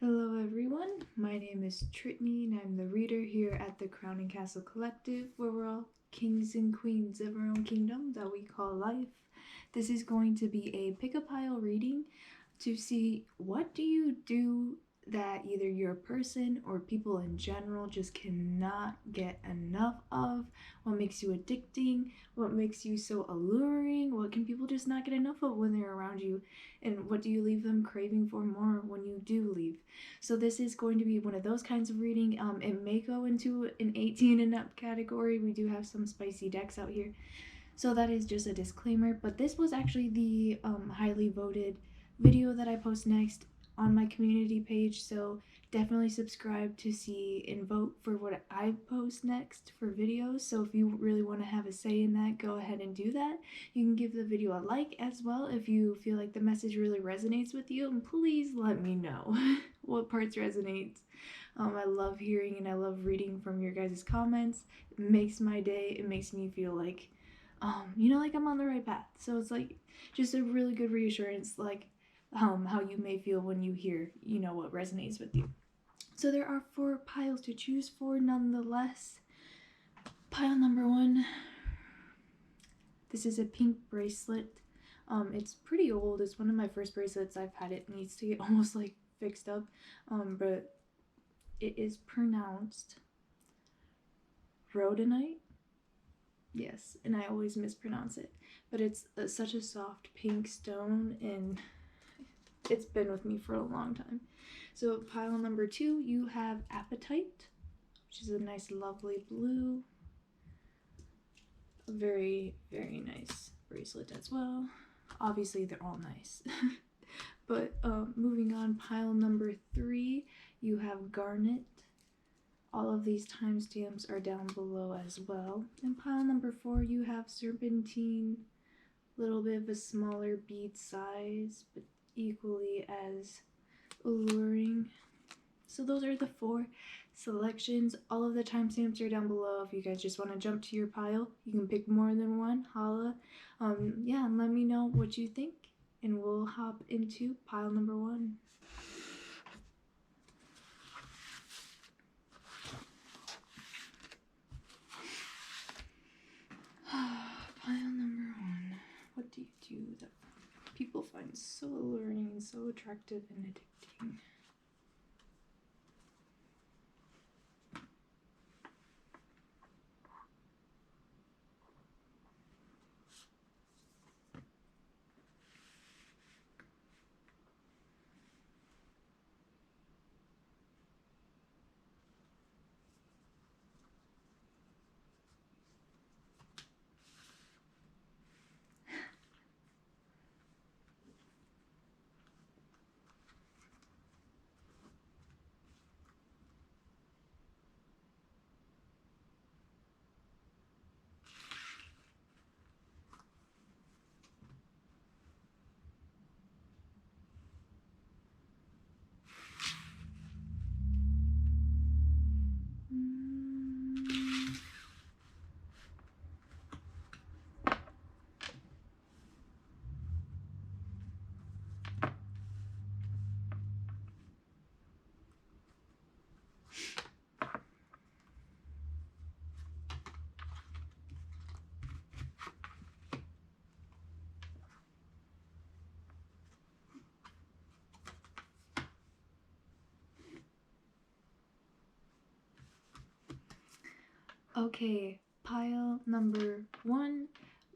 Hello everyone, my name is Trittany and I'm the reader here at the Crown and Castle Collective, where we're all kings and queens of our own kingdom that we call life. This is going to be a pick-a-pile reading to see what do you do that either your person or people in general just cannot get enough of, what makes you addicting, what makes you so alluring, what can people just not get enough of when they're around you, and what do you leave them craving for more when you do leave. So this is going to be one of those kinds of reading. It may go into an 18 and up category. We do have some spicy decks out here, so that is just a disclaimer, but this was actually the highly voted video that I post next on my community page, so definitely subscribe to see and vote for what I post next for videos. So if you really want to have a say in that, go ahead and do that. You can give the video a like as well if you feel like the message really resonates with you, and please let me know what parts resonate. I love hearing and I love reading from your guys' comments. It makes my day. It makes me feel like like I'm on the right path. So it's like just a really good reassurance, like how you may feel when you hear, what resonates with you. So there are 4 piles to choose for nonetheless. Pile number 1. This is a pink bracelet. It's pretty old. It's one of my first bracelets I've had. It needs to get almost like fixed up. But it is pronounced rhodonite. Yes, and I always mispronounce it, but it's such a soft pink stone, and it's been with me for a long time. So pile number 2, you have apatite, which is a nice lovely blue. A very, very nice bracelet as well. Obviously they're all nice. But moving on, pile number 3, you have garnet. All of these timestamps are down below as well. And pile number 4, you have serpentine, little bit of a smaller bead size, but equally as alluring. So those are the 4 selections. All of the timestamps are down below. If you guys just want to jump to your pile, you can pick more than one. Holla. Yeah, and let me know what you think, and we'll hop into pile number 1. Pile number 1. What do you do that people find so alluring and so attractive and addicting? Okay, pile number 1.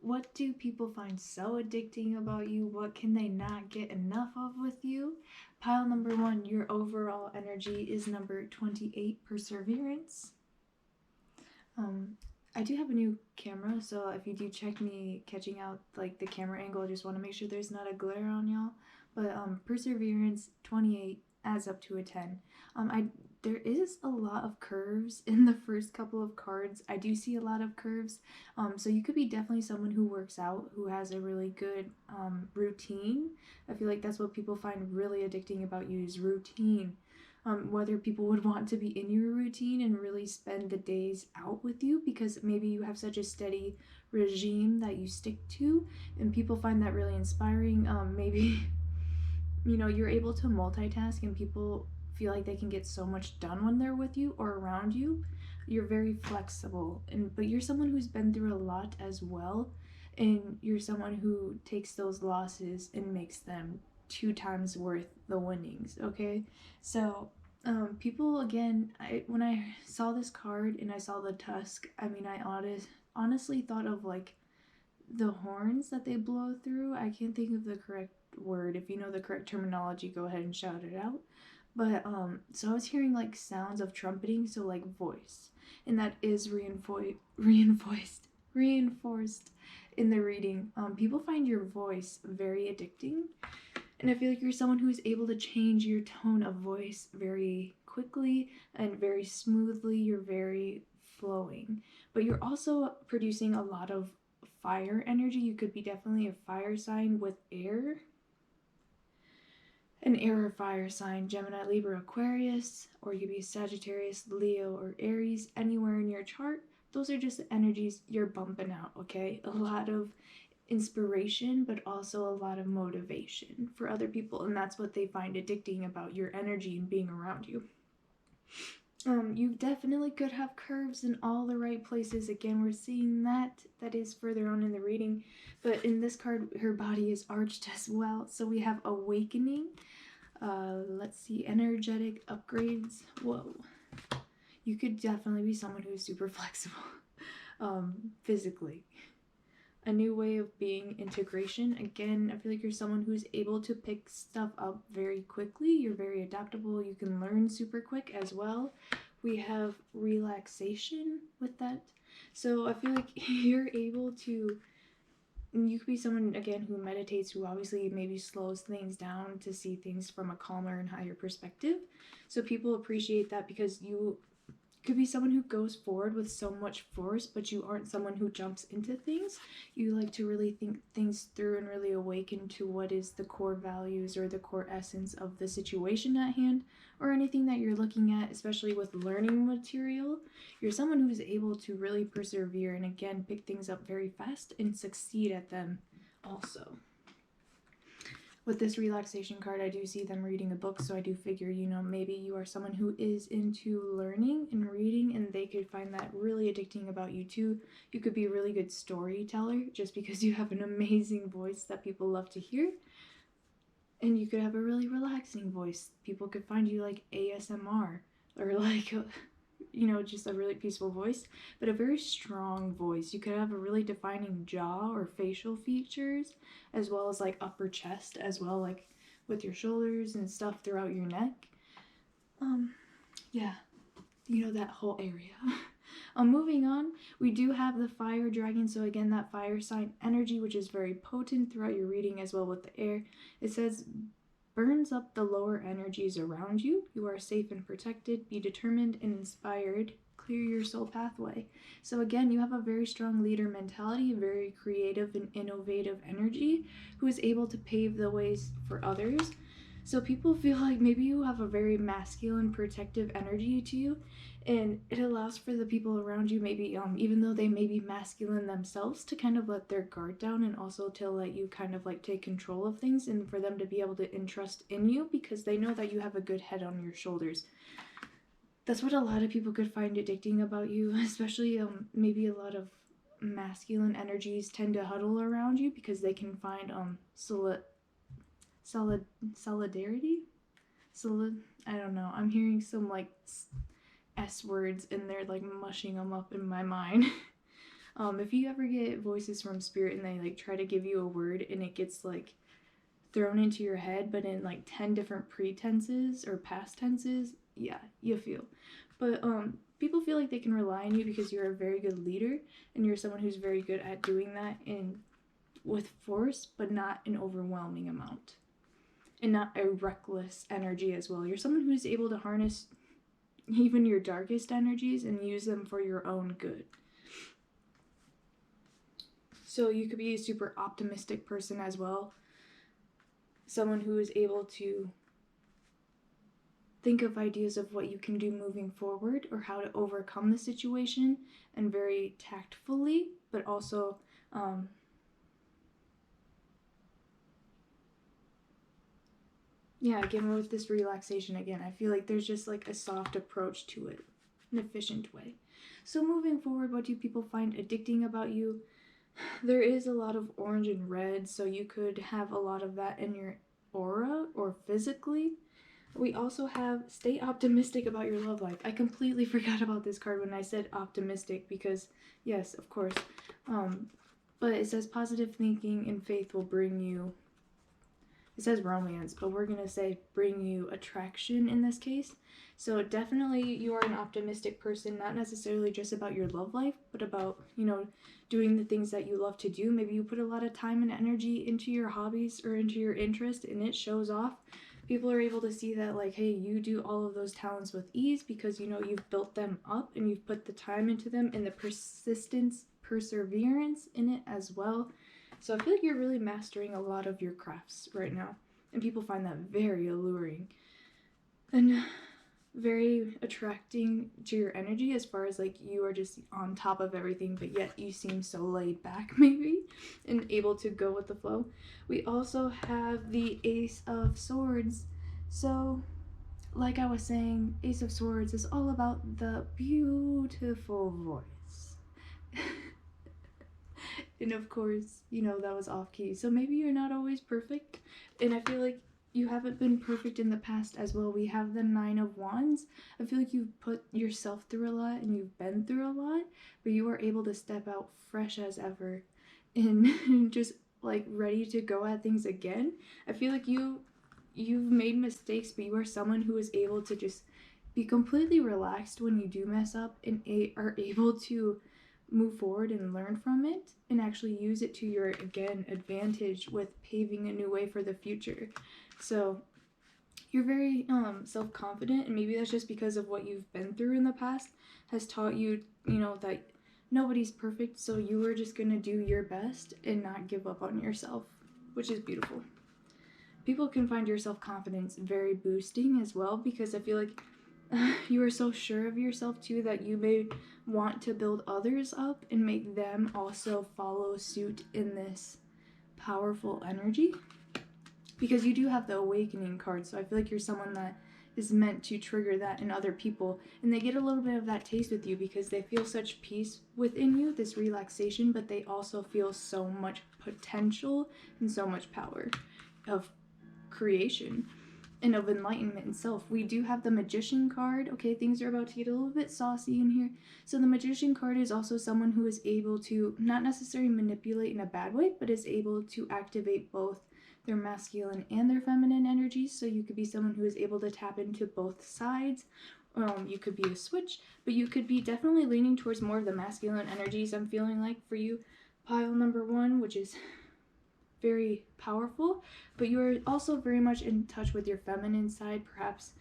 What do people find so addicting about you? What can they not get enough of with you? Pile number 1, your overall energy is number 28, perseverance. I do have a new camera, so if you do check me catching out like the camera angle, I just want to make sure there's not a glare on y'all. But perseverance, 28, adds up to a 10. There is a lot of curves in the first couple of cards. I do see a lot of curves. So you could be definitely someone who works out, who has a really good routine. I feel like that's what people find really addicting about you, is routine. Whether people would want to be in your routine and really spend the days out with you, because maybe you have such a steady regime that you stick to, and people find that really inspiring. Maybe you're able to multitask, and people feel like they can get so much done when they're with you or around you. You're very flexible, but you're someone who's been through a lot as well, and you're someone who takes those losses and makes them 2 times worth the winnings. Okay, so people, again, when I saw this card and I saw the tusk, I mean, I honestly thought of like the horns that they blow through. I can't think of the correct word. If you know the correct terminology, go ahead and shout it out. But so I was hearing like sounds of trumpeting, so like voice, and that is reinforced in the reading. People find your voice very addicting, and I feel like you're someone who's able to change your tone of voice very quickly and very smoothly. You're very flowing, but you're also producing a lot of fire energy. You could be definitely a fire sign with air. An air or fire sign, Gemini, Libra, Aquarius, or you could be Sagittarius, Leo, or Aries, anywhere in your chart. Those are just the energies you're bumping out, okay? A lot of inspiration, but also a lot of motivation for other people, and that's what they find addicting about your energy and being around you. You definitely could have curves in all the right places. Again, we're seeing that is further on in the reading, but in this card, her body is arched as well. So we have awakening. Let's see, energetic upgrades. Whoa, you could definitely be someone who's super flexible, physically. A new way of being, integration. Again, I feel like you're someone who's able to pick stuff up very quickly. You're very adaptable. You can learn super quick as well. We have relaxation with that. So I feel like you're able to, you could be someone, again, who meditates, who obviously maybe slows things down to see things from a calmer and higher perspective. So people appreciate that because you could be someone who goes forward with so much force, but you aren't someone who jumps into things. You like to really think things through and really awaken to what is the core values or the core essence of the situation at hand or anything that you're looking at, especially with learning material. You're someone who's able to really persevere and, again, pick things up very fast and succeed at them also. With this relaxation card, I do see them reading a book, so I do figure, maybe you are someone who is into learning and reading, and they could find that really addicting about you too. You could be a really good storyteller just because you have an amazing voice that people love to hear. And you could have a really relaxing voice. People could find you like ASMR or like just a really peaceful voice, but a very strong voice. You could have a really defining jaw or facial features, as well as like upper chest as well, like with your shoulders and stuff throughout your neck. Yeah, that whole area. Moving on, we do have the fire dragon. So again, that fire sign energy, which is very potent throughout your reading as well with the air. It says, burns up the lower energies around you. You are safe and protected. Be determined and inspired. Clear your soul pathway. So again, you have a very strong leader mentality, a very creative and innovative energy who is able to pave the ways for others. So people feel like maybe you have a very masculine, protective energy to you, and it allows for the people around you, maybe even though they may be masculine themselves, to kind of let their guard down, and also to let you kind of like take control of things, and for them to be able to entrust in you because they know that you have a good head on your shoulders. That's what a lot of people could find addicting about you, especially maybe a lot of masculine energies tend to huddle around you because they can find solidarity. I don't know. I'm hearing some like S words and they're like mushing them up in my mind. If you ever get voices from spirit and they like try to give you a word and it gets like thrown into your head, but in like 10 different pretenses or past tenses, yeah, you feel. But people feel like they can rely on you because you're a very good leader and you're someone who's very good at doing that with force, but not an overwhelming amount. And not a reckless energy as well. You're someone who's able to harness even your darkest energies and use them for your own good. So you could be a super optimistic person as well. Someone who is able to think of ideas of what you can do moving forward or how to overcome the situation, and very tactfully, but also I yeah, again, with this relaxation, again, I feel like there's just like a soft approach to it, an efficient way. So moving forward, what do people find addicting about you? There is a lot of orange and red, so you could have a lot of that in your aura or physically. We also have stay optimistic about your love life. I completely forgot about this card when I said optimistic because, yes, of course. But it says positive thinking and faith will bring you, it says romance, but we're going to say bring you attraction in this case. So definitely you are an optimistic person, not necessarily just about your love life, but about, doing the things that you love to do. Maybe you put a lot of time and energy into your hobbies or into your interest and it shows off. People are able to see that, like, hey, you do all of those talents with ease because you've built them up and you've put the time into them and the perseverance in it as well. So I feel like you're really mastering a lot of your crafts right now, and people find that very alluring and very attracting to your energy, as far as like you are just on top of everything, but yet you seem so laid back maybe and able to go with the flow. We also have the Ace of Swords. So like I was saying, Ace of Swords is all about the beautiful voice. And of course, that was off key. So maybe you're not always perfect. And I feel like you haven't been perfect in the past as well. We have the Nine of Wands. I feel like you've put yourself through a lot and you've been through a lot, but you are able to step out fresh as ever and just like ready to go at things again. I feel like you've made mistakes, but you are someone who is able to just be completely relaxed when you do mess up and are able to move forward and learn from it and actually use it to your, again, advantage with paving a new way for the future. So you're very self-confident, and maybe that's just because of what you've been through in the past has taught you, that nobody's perfect, so you are just going to do your best and not give up on yourself, which is beautiful. People can find your self-confidence very boosting as well, because I feel like you are so sure of yourself too that you may want to build others up and make them also follow suit in this powerful energy, because you do have the awakening card. So I feel like you're someone that is meant to trigger that in other people, and they get a little bit of that taste with you because they feel such peace within you, this relaxation, but they also feel so much potential and so much power of creation and of enlightenment itself. We do have the Magician card. Okay, things are about to get a little bit saucy in here. So the Magician card is also someone who is able to not necessarily manipulate in a bad way, but is able to activate both their masculine and their feminine energies. So you could be someone who is able to tap into both sides. You could be a switch, but you could be definitely leaning towards more of the masculine energies, I'm feeling like, for you, pile number one, which is very powerful, but you are also very much in touch with your feminine side. Perhaps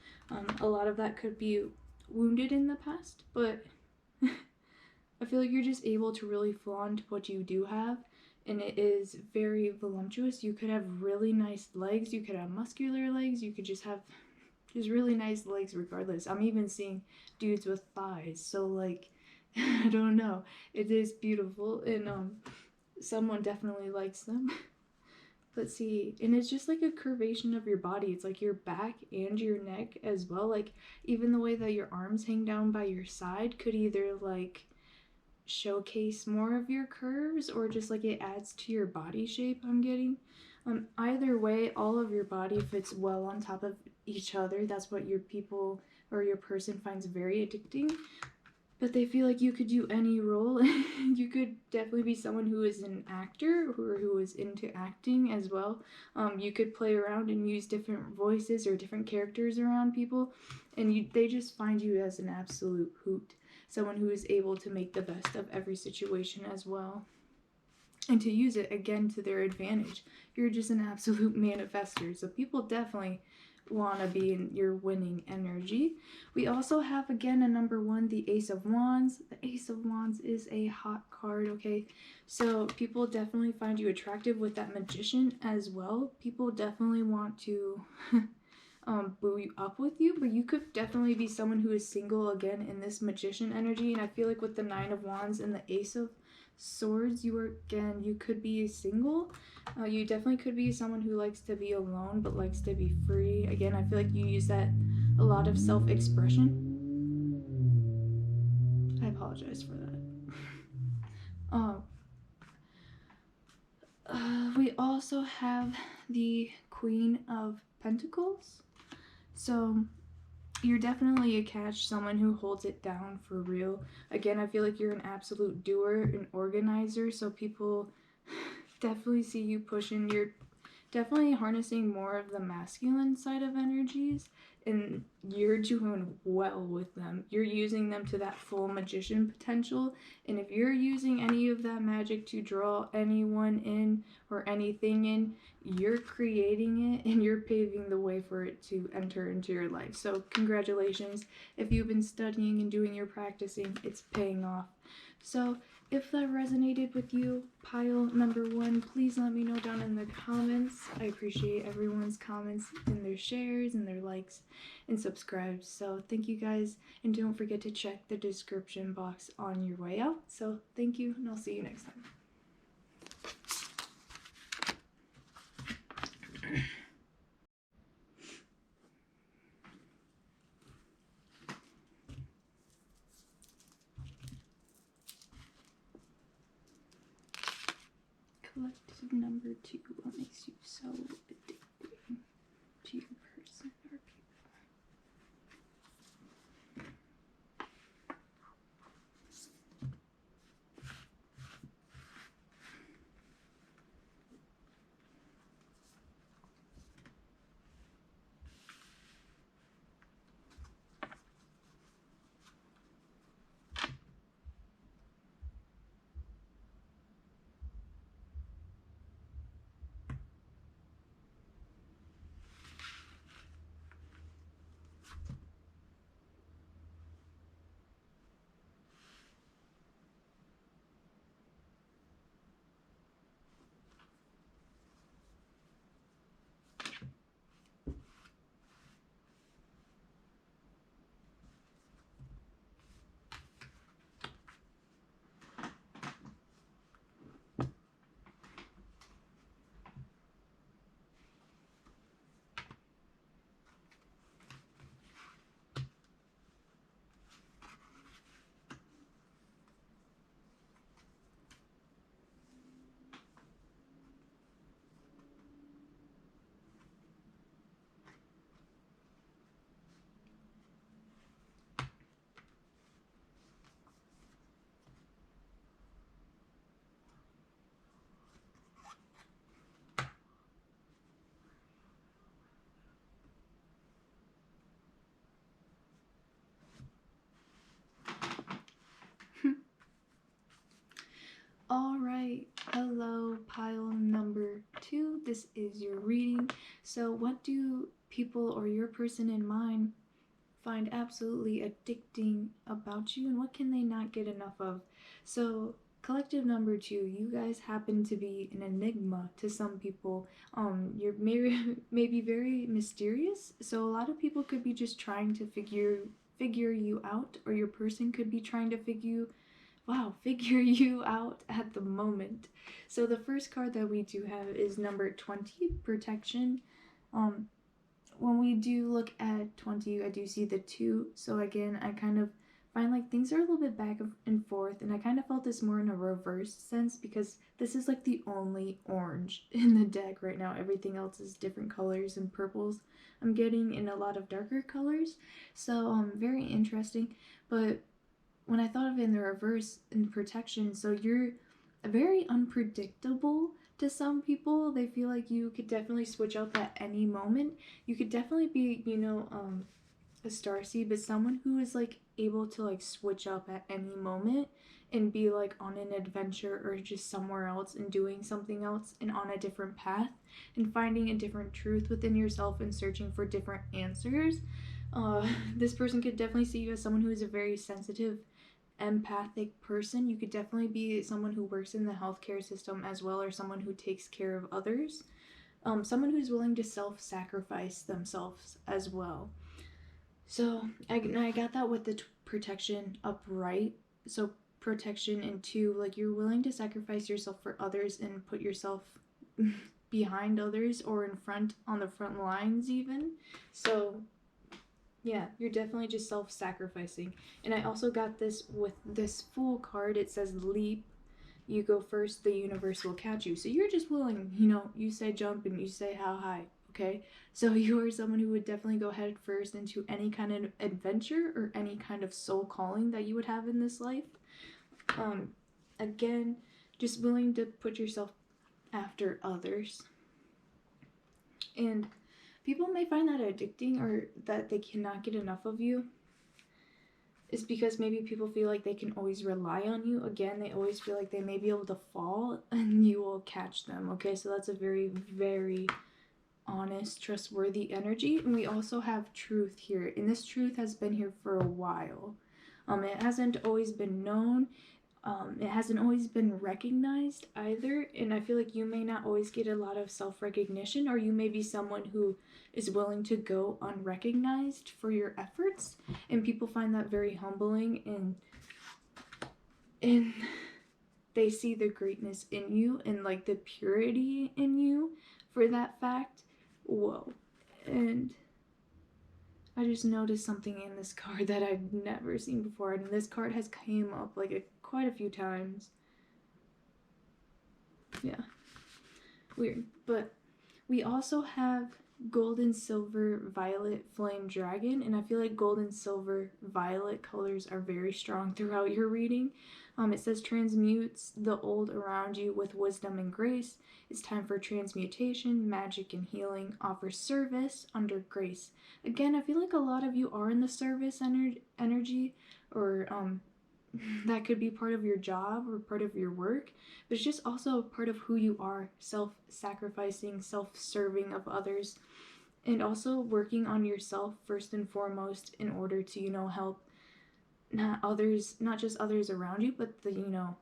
a lot of that could be wounded in the past, but I feel like you're just able to really flaunt what you do have, and it is very voluptuous. You could have really nice legs, you could have muscular legs, you could just have just really nice legs regardless. I'm even seeing dudes with thighs, so like I don't know, it is beautiful, and someone definitely likes them. Let's see, and it's just like a curvation of your body. It's like your back and your neck as well. Like even the way that your arms hang down by your side could either like showcase more of your curves or just like it adds to your body shape, I'm getting. Either way, all of your body fits well on top of each other. That's what your people or your person finds very addicting. But they feel like you could do any role. You could definitely be someone who is an actor or who is into acting as well. You could play around and use different voices or different characters around people, and they just find you as an absolute hoot. Someone who is able to make the best of every situation as well, and to use it again to their advantage. You're just an absolute manifester. So people definitely want to be in your winning energy. We also have, again, a number one, the Ace of Wands. The Ace of Wands is a hot card, okay? So people definitely find you attractive with that Magician as well. People definitely want to boo you up with you, but you could definitely be someone who is single again in this Magician energy. And I feel like with the Nine of Wands and the Ace of Swords, you could be single. You definitely could be someone who likes to be alone but likes to be free. Again, I feel like you use that a lot of self-expression. I apologize for that. We also have the Queen of Pentacles. So you're definitely a catch, someone who holds it down for real. Again, I feel like you're an absolute doer, an organizer, so people definitely see you pushing. You're definitely harnessing more of the masculine side of energies, and you're doing well with them. You're using them to that full magician potential, and if you're using any of that magic to draw anyone in or anything in, you're creating it and you're paving the way for it to enter into your life. So congratulations. If you've been studying and doing your practicing, it's paying off. So if that resonated with you, pile number 1, please let me know down in the comments. I appreciate everyone's comments and their shares and their likes and subscribes. So thank you guys, and don't forget to check the description box on your way out. So thank you, and I'll see you next time. Collective number 2, what makes you so addicting to your person or people? Alright, hello pile number 2, this is your reading. So what do people or your person in mind find absolutely addicting about you, and what can they not get enough of? So collective number 2, you guys happen to be an enigma to some people. You're maybe very mysterious, so a lot of people could be just trying to figure you out, or your person could be trying to figure you out at the moment. So the first card that we do have is number 20, protection. When we do look at 20, I do see the 2. So again, I kind of find like things are a little bit back and forth, and I kind of felt this more in a reverse sense because this is like the only orange in the deck right now. Everything else is different colors and purples. I'm getting in a lot of darker colors, so very interesting. But when I thought of it in the reverse, in protection, so you're very unpredictable to some people. They feel like you could definitely switch up at any moment. You could definitely be, a starseed, but someone who is like able to like switch up at any moment and be like on an adventure or just somewhere else and doing something else and on a different path and finding a different truth within yourself and searching for different answers. This person could definitely see you as someone who is a very sensitive, empathic person. You could definitely be someone who works in the healthcare system as well, or someone who takes care of others. Someone who's willing to self-sacrifice themselves as well. So I got that with the protection upright. So protection, and 2, like you're willing to sacrifice yourself for others and put yourself behind others or in front, on the front lines even. So yeah, you're definitely just self-sacrificing. And I also got this with this Fool card. It says leap. You go first, the universe will catch you. So you're just willing, you know, you say jump and you say how high, okay? So you are someone who would definitely go head first into any kind of adventure or any kind of soul calling that you would have in this life. Again, just willing to put yourself after others. And people may find that addicting, or that they cannot get enough of you. Is because maybe people feel like they can always rely on you. Again, they always feel like they may be able to fall and you will catch them. Okay, so that's a very, very honest, trustworthy energy. And we also have truth here. And this truth has been here for a while. It hasn't always been known. It hasn't always been recognized either, and I feel like you may not always get a lot of self-recognition, or you may be someone who is willing to go unrecognized for your efforts, and people find that very humbling, and they see the greatness in you and like the purity in you for that fact. Whoa. And I just noticed something in this card that I've never seen before, and this card has came up like quite a few times. Yeah, weird. But we also have gold and silver, violet, flame, dragon, and I feel like gold and silver, violet colors are very strong throughout your reading. It says transmutes the old around you with wisdom and grace. It's time for transmutation, magic, and healing. Offer service under grace. Again, I feel like a lot of you are in the service energy, or that could be part of your job or part of your work, but it's just also part of who you are, self-sacrificing, self-serving of others, and also working on yourself first and foremost in order to, you know, help not just others around you, but the, you know,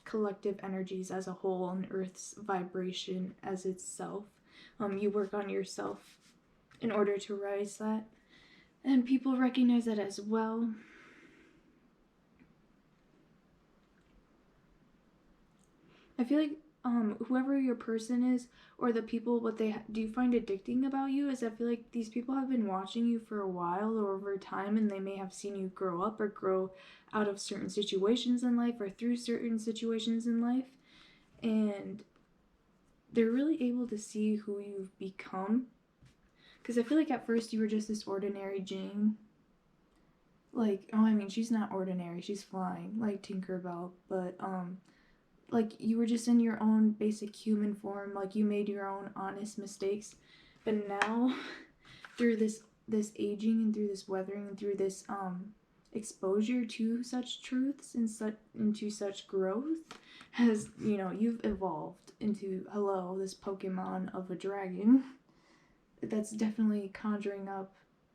collective energies as a whole and Earth's vibration as itself. You work on yourself in order to rise that, and people recognize that as well. I feel like whoever your person is, or the people, what they do you find addicting about you is I feel like these people have been watching you for a while or over time, and they may have seen you grow up or grow out of certain situations in life or through certain situations in life, and they're really able to see who you've become. Because I feel like at first you were just this ordinary Jane. Like, oh, I mean, she's not ordinary, she's flying, like Tinkerbell, but like you were just in your own basic human form, like you made your own honest mistakes, but now through this aging and through this weathering and through this exposure to such truths and into such growth, has, you know, you've evolved into, hello, this Pokemon of a dragon that's definitely conjuring up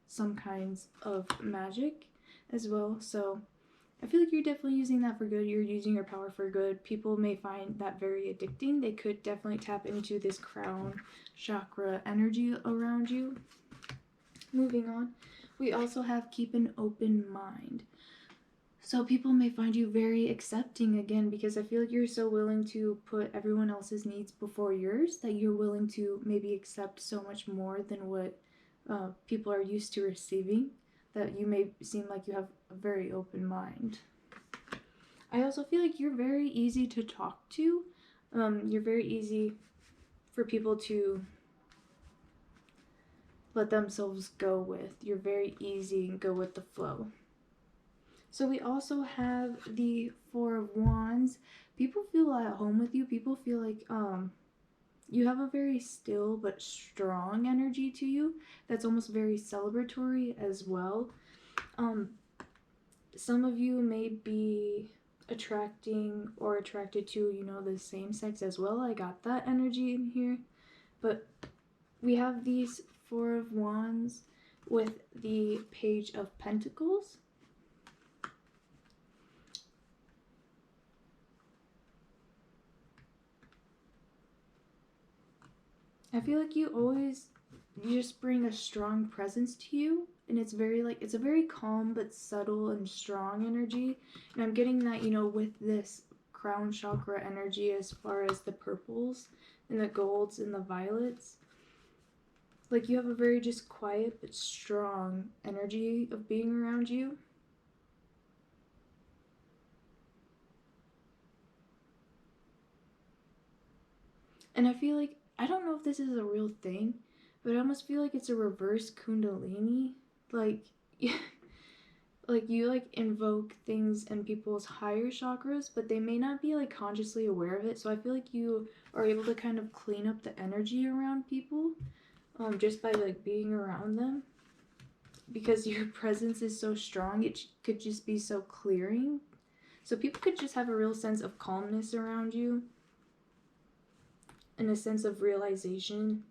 some kinds of magic as well. So I feel like you're definitely using that for good. You're using your power for good. People may find that very addicting. They could definitely tap into this crown chakra energy around you. Moving on, we also have keep an open mind. So people may find you very accepting, again, because I feel like you're so willing to put everyone else's needs before yours that you're willing to maybe accept so much more than what people are used to receiving, that you may seem like you have a very open mind. I also feel like you're very easy to talk to. You're very easy for people to let themselves go with. You're very easy and go with the flow. So we also have the Four of Wands. People feel at home with you. People feel like you have a very still but strong energy to you that's almost very celebratory as well. Some of you may be attracted to, you know, the same sex as well. I got that energy in here. But we have these Four of Wands with the Page of Pentacles. I feel like you always you just bring a strong presence to you, and it's very like, it's a very calm but subtle and strong energy. And I'm getting that, you know, with this crown chakra energy, as far as the purples and the golds and the violets, like you have a very just quiet but strong energy of being around you. And I feel like, I don't know if this is a real thing, but I almost feel like it's a reverse kundalini. Like, like you like invoke things in people's higher chakras, but they may not be like consciously aware of it. So I feel like you are able to kind of clean up the energy around people, just by like being around them, because your presence is so strong. It could just be so clearing. So people could just have a real sense of calmness around you, and a sense of realization.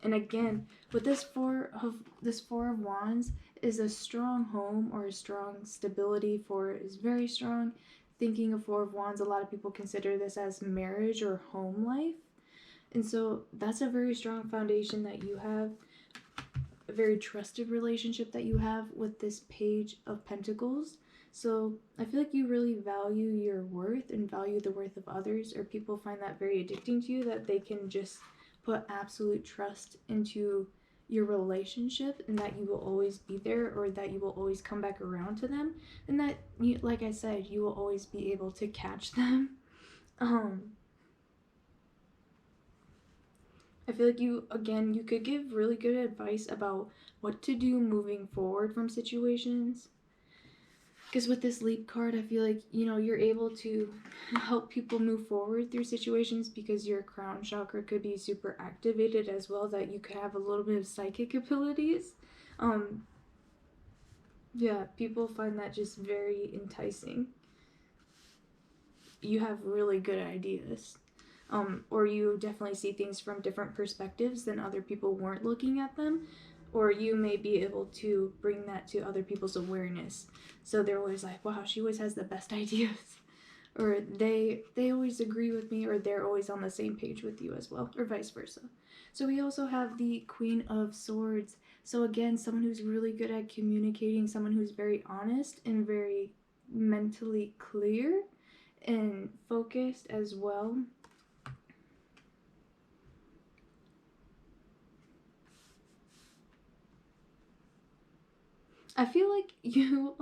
And again, with this four of wands is a strong home, or a strong stability. Four is very strong. Thinking of four of wands, a lot of people consider this as marriage or home life. And so that's a very strong foundation that you have, a very trusted relationship that you have with this page of pentacles. So I feel like you really value your worth and value the worth of others, or people find that very addicting to you, that they can just put absolute trust into your relationship, and that you will always be there, or that you will always come back around to them, and that you, like I said, you will always be able to catch them. I feel like you could give really good advice about what to do moving forward from situations. Because with this leap card, I feel like, you know, you're able to help people move forward through situations, because your crown chakra could be super activated as well, that you could have a little bit of psychic abilities. Yeah, people find that just very enticing. You have really good ideas. Or you definitely see things from different perspectives than other people weren't looking at them. Or you may be able to bring that to other people's awareness. So they're always like, wow, she always has the best ideas. Or they always agree with me, or they're always on the same page with you as well, or vice versa. So we also have the Queen of Swords. So again, someone who's really good at communicating, someone who's very honest and very mentally clear and focused as well. I feel like you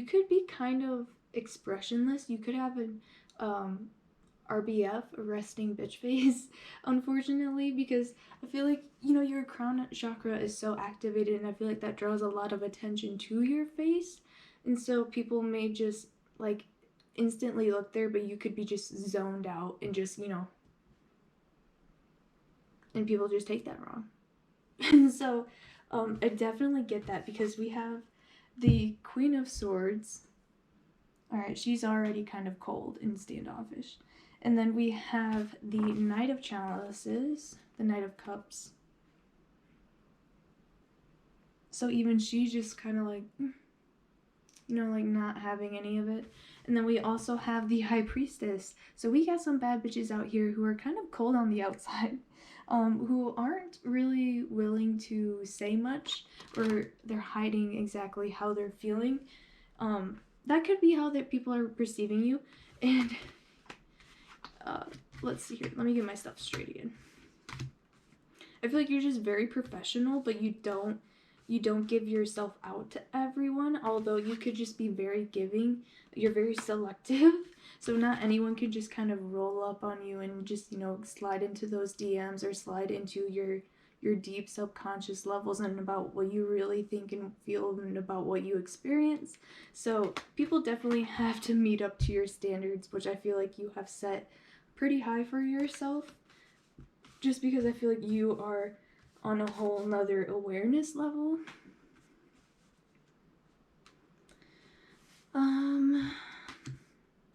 could be kind of expressionless. You could have an RBF, a resting bitch face, unfortunately, because I feel like, you know, your crown chakra is so activated, and I feel like that draws a lot of attention to your face. And so people may just like instantly look there, but you could be just zoned out and just, you know, and people just take that wrong. And so I definitely get that, because we have the Queen of Swords. Alright, she's already kind of cold and standoffish. And then we have the Knight of Chalices, the Knight of Cups. So even she's just kind of like, you know, like not having any of it. And then we also have the High Priestess. So we got some bad bitches out here who are kind of cold on the outside. Who aren't really willing to say much, or they're hiding exactly how they're feeling. That could be how that people are perceiving you. And let's see here. Let me get my stuff straight again. I feel like you're just very professional, but you don't give yourself out to everyone, although you could just be very giving. You're very selective. So not anyone could just kind of roll up on you and just, you know, slide into those DMs, or slide into your deep subconscious levels, and about what you really think and feel, and about what you experience. So people definitely have to meet up to your standards, which I feel like you have set pretty high for yourself, just because I feel like you are on a whole nother awareness level.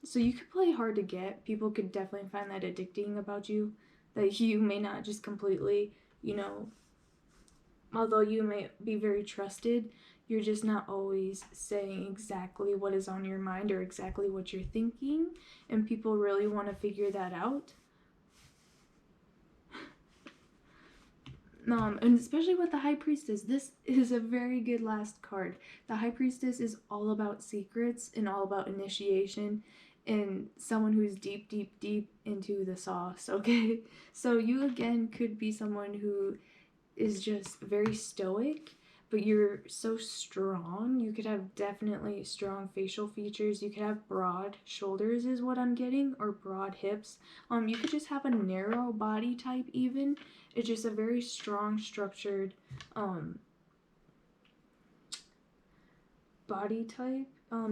So you could play hard to get. People could definitely find that addicting about you, that you may not just completely, you know, although you may be very trusted, you're just not always saying exactly what is on your mind, or exactly what you're thinking, and people really want to figure that out. And especially with the High Priestess, this is a very good last card. The High Priestess is all about secrets and all about initiation and someone who's deep, deep, deep into the sauce, okay? So you, again, could be someone who is just very stoic, but you're so strong. You could have definitely strong facial features. You could have broad shoulders is what I'm getting, or broad hips. You could just have a narrow body type even. It's just a very strong, structured body type.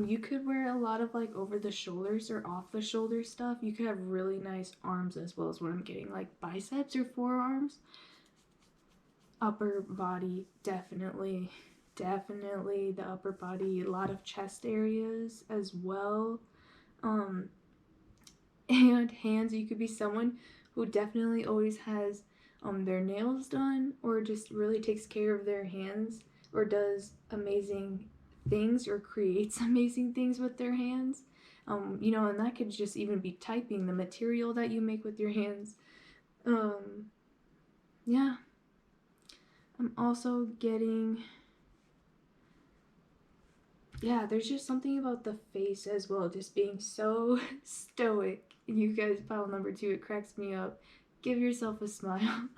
You could wear a lot of like over the shoulders or off the shoulder stuff. You could have really nice arms as well as what I'm getting, like biceps or forearms. Upper body, definitely the upper body, a lot of chest areas as well. And hands, you could be someone who definitely always has their nails done, or just really takes care of their hands, or does amazing things, or creates amazing things with their hands. You know, and that could just even be typing, the material that you make with your hands. Yeah. I'm also getting, yeah, there's just something about the face as well, just being so stoic. You guys, pile number 2, it cracks me up. Give yourself a smile.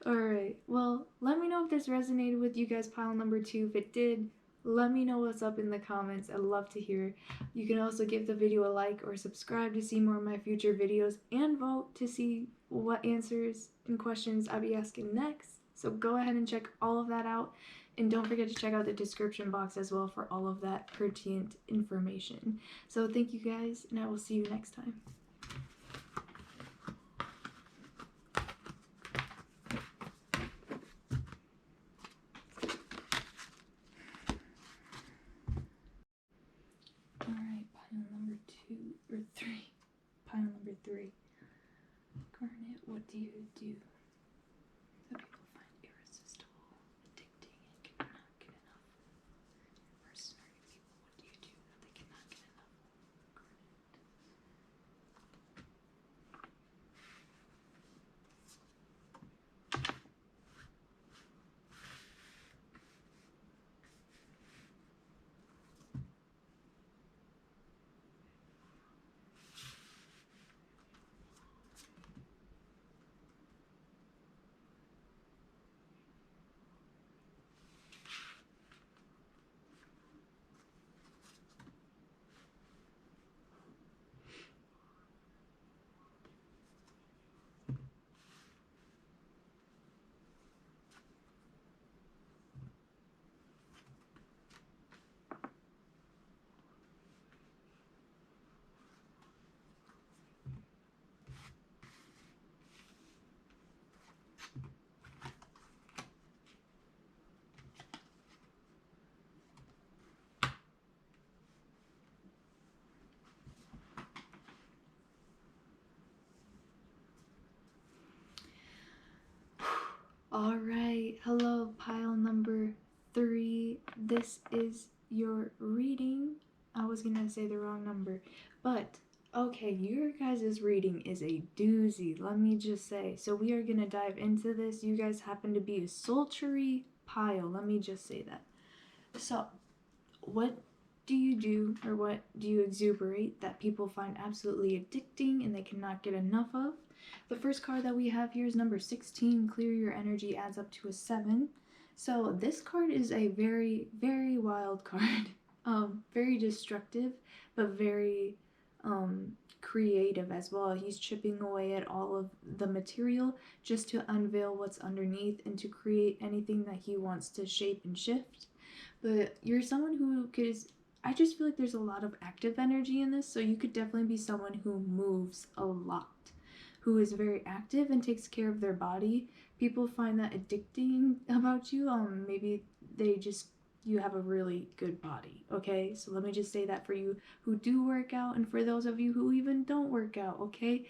Alright, well, let me know if this resonated with you guys, pile number 2. If it did, let me know what's up in the comments. I'd love to hear. You can also give the video a like or subscribe to see more of my future videos, and vote to see what answers and questions I'll be asking next. So go ahead and check all of that out. And don't forget to check out the description box as well for all of that pertinent information. So thank you guys, and I will see you next time. Alright, pile number 2, or 3. Pile number 3. Garnet, what do you do? Some people find irresistible, addicting, and cannot get enough. Mercenary people, what do you do that they cannot get enough? Garnet. Alright, hello, pile number 3. This is your reading. I was gonna say the wrong number, but okay, your guys' reading is a doozy, let me just say. So we are gonna dive into this. You guys happen to be a sultry pile, let me just say that. So, what do you do, or what do you exuberate that people find absolutely addicting and they cannot get enough of? The first card that we have here is number 16. Clear your energy adds up to a 7. So this card is a very, very wild card. Very destructive, but very creative as well. He's chipping away at all of the material just to unveil what's underneath and to create anything that he wants to shape and shift. But you're someone who could, I just feel like there's a lot of active energy in this, so you could definitely be someone who moves a lot, who is very active and takes care of their body. People find that addicting about you. Maybe they just, you have a really good body, okay? So let me just say that for you who do work out, and for those of you who even don't work out, okay?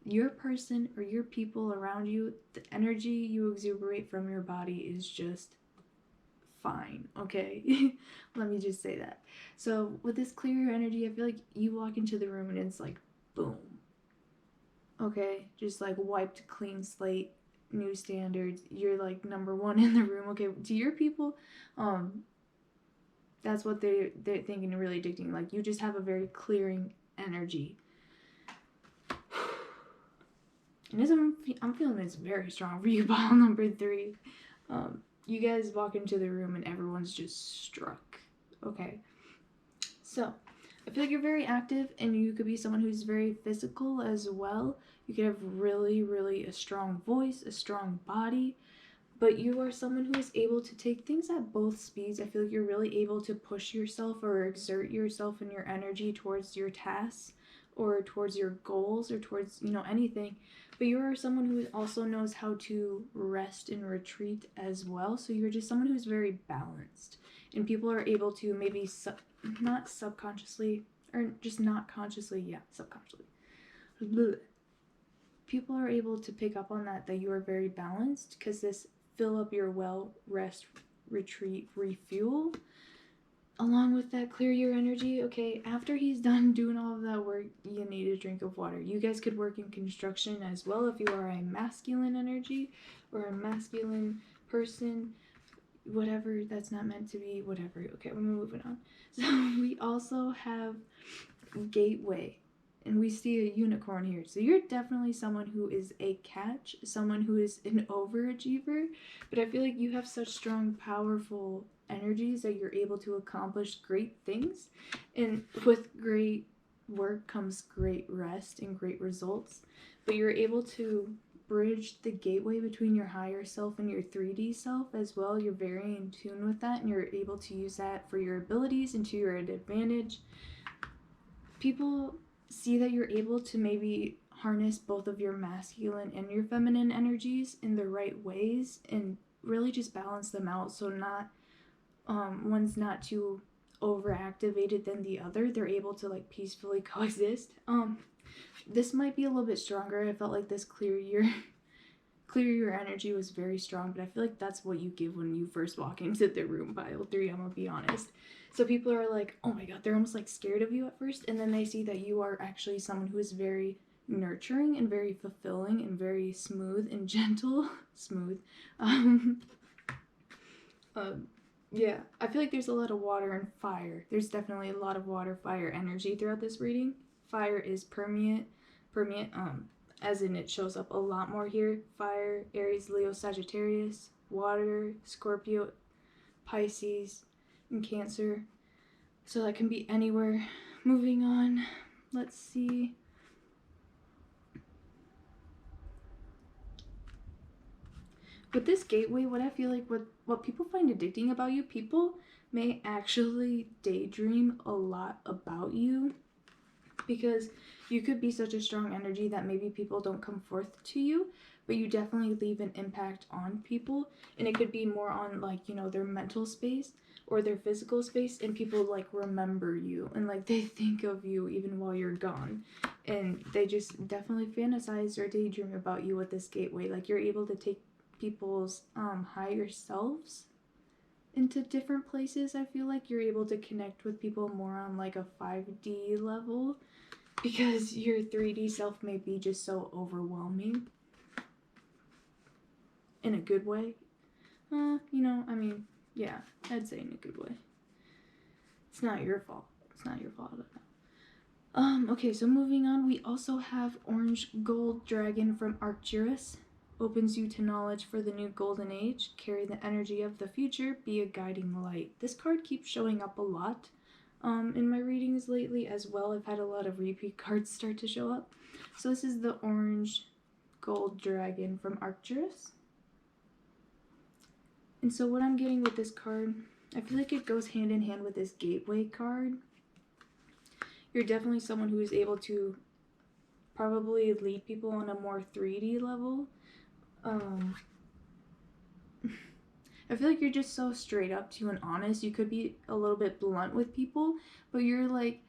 Your person or your people around you, the energy you exuberate from your body is just fine, okay? Let me just say that. So with this clear energy, I feel like you walk into the room and it's like, boom. Okay, just like wiped clean slate, new standards. You're like number one in the room. Okay, to your people, that's what they're thinking really addicting. Like, you just have a very clearing energy. And this, I'm feeling this very strong for you, ball number 3. You guys walk into the room and everyone's just struck. Okay, so I feel like you're very active, and you could be someone who's very physical as well. You could have really, really a strong voice, a strong body, but you are someone who is able to take things at both speeds. I feel like you're really able to push yourself or exert yourself and your energy towards your tasks or towards your goals or towards, you know, anything. But you are someone who also knows how to rest and retreat as well. So you're just someone who's very balanced. And people are able to maybe not subconsciously, or just not consciously, yeah, subconsciously. People are able to pick up on that you are very balanced, because this fill up your well, rest, retreat, refuel. Along with that, clear your energy. Okay, after he's done doing all of that work, you need a drink of water. You guys could work in construction as well if you are a masculine energy or a masculine person. Whatever, that's not meant to be, whatever. Okay, we're moving on. So we also have gateway, and we see a unicorn here. So you're definitely someone who is a catch, someone who is an overachiever, but I feel like you have such strong, powerful energies that you're able to accomplish great things, and with great work comes great rest and great results. But you're able to bridge the gateway between your higher self and your 3D self as well. You're very in tune with that, and you're able to use that for your abilities and to your advantage. People see that you're able to maybe harness both of your masculine and your feminine energies in the right ways and really just balance them out, so not one's not too overactivated than the other. They're able to like peacefully coexist. This might be a little bit stronger. I felt like this clear your energy was very strong, but I feel like that's what you give when you first walk into the room, pile 3, I'm gonna be honest. So people are like, oh my god, they're almost like scared of you at first, and then they see that you are actually someone who is very nurturing and very fulfilling and very smooth and gentle. Smooth. Yeah, I feel like there's a lot of water and fire. There's definitely a lot of water, fire energy throughout this reading. Fire is permeate, as in it shows up a lot more here. Fire, Aries, Leo, Sagittarius, water, Scorpio, Pisces, and Cancer. So that can be anywhere. Moving on, let's see. With this gateway, what I feel like what people find addicting about you, people may actually daydream a lot about you, because you could be such a strong energy that maybe people don't come forth to you, but you definitely leave an impact on people. And it could be more on like, you know, their mental space or their physical space, and people like remember you and like they think of you even while you're gone, and they just definitely fantasize or daydream about you with this gateway. Like, you're able to take people's higher selves into different places. I feel like you're able to connect with people more on like a 5D level, because your 3D self may be just so overwhelming in a good way. You know, I mean, yeah, I'd say in a good way. It's not your fault. It's not your fault at all. Okay, so moving on, we also have Orange Gold Dragon from Arcturus. Opens you to knowledge for the new golden age. Carry the energy of the future. Be a guiding light. This card keeps showing up a lot in my readings lately as well. I've had a lot of repeat cards start to show up. So this is the Orange Gold Dragon from Arcturus. And so what I'm getting with this card, I feel like it goes hand in hand with this Gateway card. You're definitely someone who is able to probably lead people on a more 3D level. I feel like you're just so straight up to and honest. You could be a little bit blunt with people, but you're like,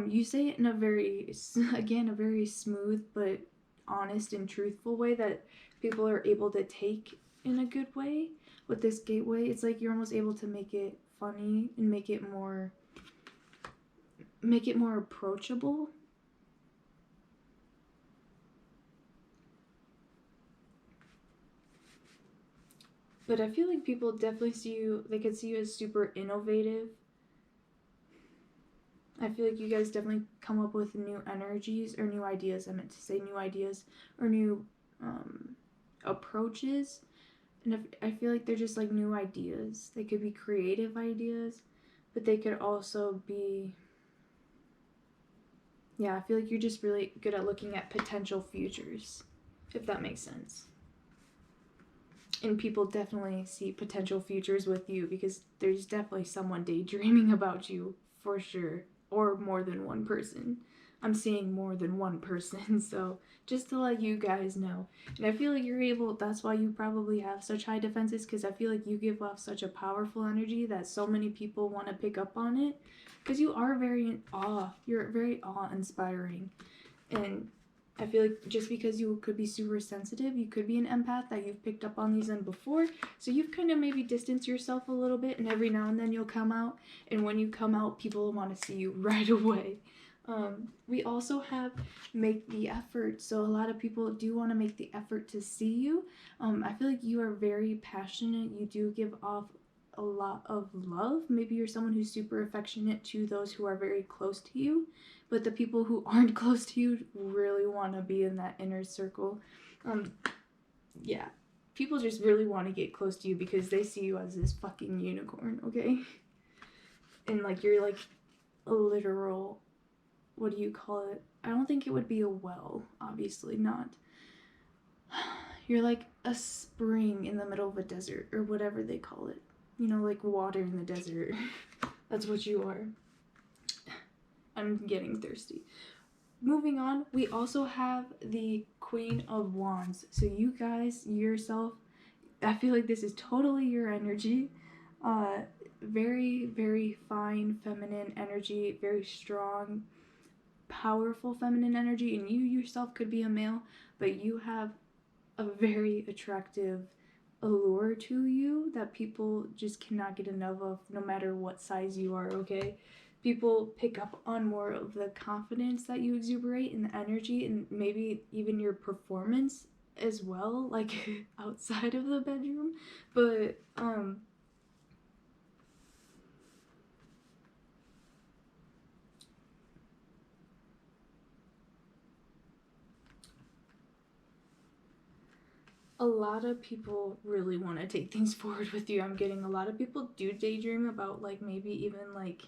you say it in a very, again, a very smooth but honest and truthful way that people are able to take in a good way. With this Gateway, it's like you're almost able to make it funny and make it more approachable. But I feel like people definitely see you, they could see you as super innovative. I feel like you guys definitely come up with new energies, or new ideas, I meant to say new ideas, or new approaches. And I feel like they're just like new ideas. They could be creative ideas, but they could also be, yeah, I feel like you're just really good at looking at potential futures, if that makes sense. And people definitely see potential futures with you, because there's definitely someone daydreaming about you, for sure. Or more than one person. I'm seeing more than one person, so just to let you guys know. And I feel like you're able, that's why you probably have such high defenses, because I feel like you give off such a powerful energy that so many people want to pick up on it. Because you are very in awe. You're very awe-inspiring. And I feel like just because you could be super sensitive, you could be an empath, that you've picked up on these in before. So you've kind of maybe distanced yourself a little bit, and every now and then you'll come out. And when you come out, people want to see you right away. We also have make the effort. So a lot of people do want to make the effort to see you. I feel like you are very passionate. You do give off a lot of love. Maybe you're someone who's super affectionate to those who are very close to you. But the people who aren't close to you really want to be in that inner circle. Yeah. People just really want to get close to you because they see you as this fucking unicorn, okay? And, like, you're, like, a literal, what do you call it? I don't think it would be a well, obviously not. You're like a spring in the middle of a desert, or whatever they call it. You know, like water in the desert. That's what you are. I'm getting thirsty. Moving on, we also have the Queen of Wands. So you guys, yourself, I feel like this is totally your energy. Very, very fine feminine energy, very strong, powerful feminine energy. And you yourself could be a male, but you have a very attractive allure to you that people just cannot get enough of, no matter what size you are, okay? People pick up on more of the confidence that you exuberate and the energy, and maybe even your performance as well, like outside of the bedroom. But a lot of people really want to take things forward with you. I'm getting a lot of people do daydream about, like, maybe even like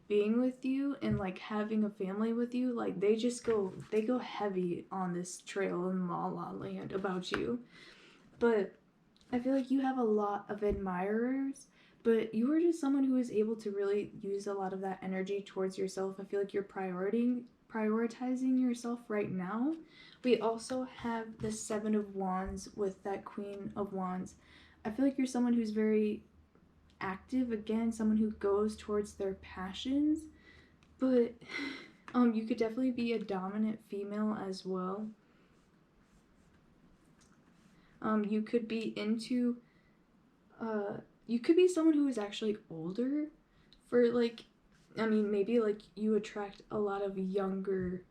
being with you and like having a family with you. Like they go heavy on this trail in La La Land about you. But I feel like you have a lot of admirers, but you are just someone who is able to really use a lot of that energy towards yourself. I feel like you're prioritizing yourself right now. We also have the Seven of Wands with that Queen of Wands. I feel like you're someone who's very active, again, someone who goes towards their passions, but you could definitely be a dominant female as well. You could be into you could be someone who is actually older, for like, I mean, maybe like you attract a lot of younger